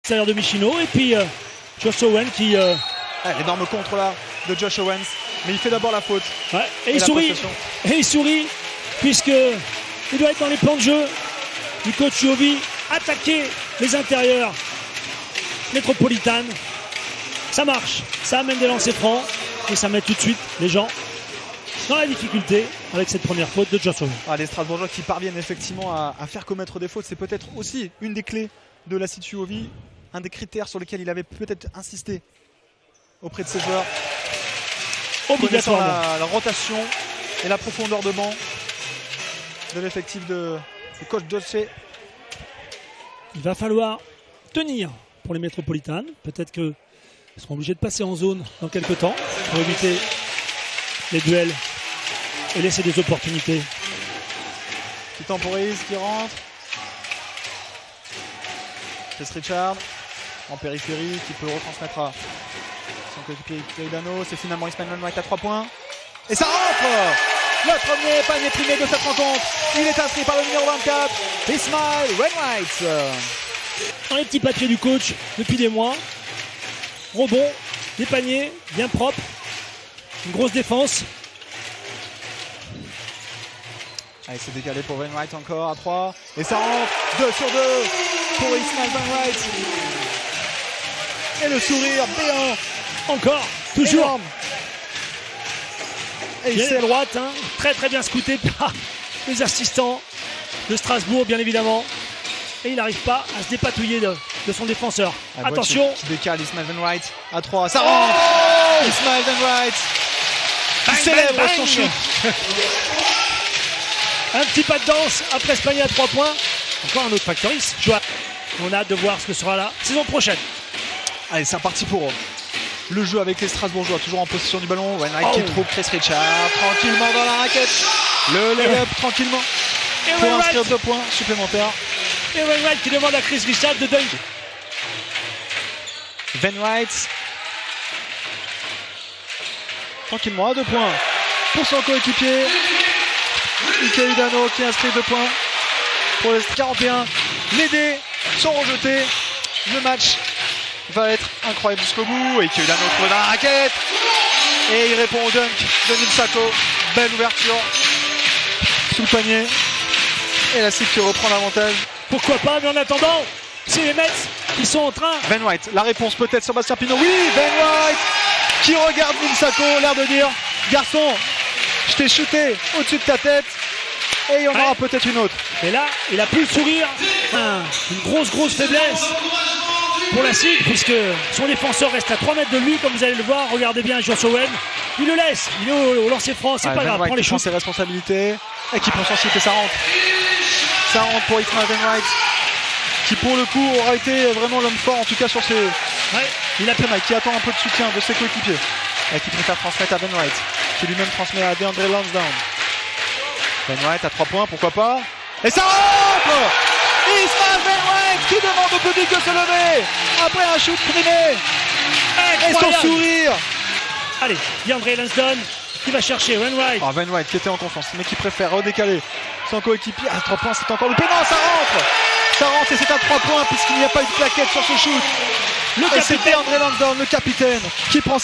l'extérieur de Michino. Et puis Josh Owen qui... l'énorme contre là de Josh Owens. Mais il fait d'abord la faute. Ouais, et il sourit. Et il sourit puisque il doit être dans les plans de jeu du coach Jovi. Attaquer les intérieurs métropolitanes. Ça marche. Ça amène des lancers francs. Et ça met tout de suite les gens dans la difficulté avec cette première faute de Josh Owen. Les Strasbourgeois qui parviennent effectivement à faire commettre des fautes, c'est peut-être aussi une des clés de la Jovi, un des critères sur lesquels il avait peut-être insisté auprès de ses joueurs. Obligatoirement. La rotation et la profondeur de banc de l'effectif de coach Doce. Il va falloir tenir pour les métropolitanes. Peut-être qu'ils seront obligés de passer en zone dans quelques temps pour éviter les duels et laisser des opportunités. Qui temporise, qui rentre. Chris Richard en périphérie qui peut retransmettre à son coéquipier Keidano. C'est finalement Ismail Wainwright à 3 points. Et ça rentre! Le premier panier primé de cette rencontre. Il est inscrit par le numéro 24, Ismail Wainwright. Dans les petits papiers du coach depuis des mois. Rebond, des paniers bien propres. Une grosse défense. Allez, c'est décalé pour Wainwright encore à 3. Et ça rentre 2 sur 2 pour Ismail Wainwright. Et le sourire béant. Encore, toujours. Énorme. Et il est droite, hein, très très bien scouté par les assistants de Strasbourg, bien évidemment. Et il n'arrive pas à se dépatouiller de son défenseur. Attention. Qui décale Ismail Wainwright à 3. Ça rentre. Ismail Wainwright qui célèbre son shoot. Un petit pas de danse après ce panier à 3 points. Encore un autre factoriste. On a hâte de voir ce que sera la saison prochaine. Allez, c'est reparti pour le jeu avec les Strasbourgeois. Toujours en possession du ballon. Wainwright qui trouve Chris Richard tranquillement dans la raquette. Le lay-up tranquillement pour inscrire 2 points supplémentaires. Et Wainwright qui demande à Chris Richard de dunk. Wainwright tranquillement à 2 points pour son coéquipier. Keidano qui inscrit 2 points pour les 41. Les dés sont rejetés. Le match va être incroyable jusqu'au bout. Et Keidano trouve dans la raquette. Et il répond au dunk de Milsako. Belle ouverture sous le panier. Et la City qui reprend l'avantage. Pourquoi pas, mais en attendant, c'est les Mets qui sont en train. Wainwright, la réponse peut-être sur Bastien Pinot. Oui, Wainwright qui regarde Milsako, l'air de dire garçon, je t'ai shooté au-dessus de ta tête. Et il y en aura peut-être une autre. Et là, il a plus le sourire. Une grosse faiblesse pour la cible, puisque son défenseur reste à 3 mètres de lui, comme vous allez le voir. Regardez bien Josh Owen. Il le laisse. Il est au lancer franc. C'est pas grave. Prend les shoots. Ses responsabilités. Et qui prend son shoot et ça rentre. Ça rentre pour Ismail Wainwright. Qui pour le coup aura été vraiment l'homme fort, en tout cas sur ses. Il a Mike qui attend un peu de soutien de ses coéquipiers. Et qui préfère transmettre à Wainwright. Qui lui-même transmet à DeAndre Lansdowne. Wainwright à 3 points, pourquoi pas. Et ça rentre! Ismail Wainwright qui demande au public de se lever après un shoot primé. Et son sourire. Allez, DeAndre Lansdowne qui va chercher Wainwright. Wainwright qui était en confiance, mais qui préfère redécaler son coéquipier. À 3 points, c'est encore loupé. Non, ça rentre! Ça rentre et c'est à 3 points puisqu'il n'y a pas eu de plaquette sur ce shoot. Et c'était DeAndre Lansdowne, le capitaine, qui prend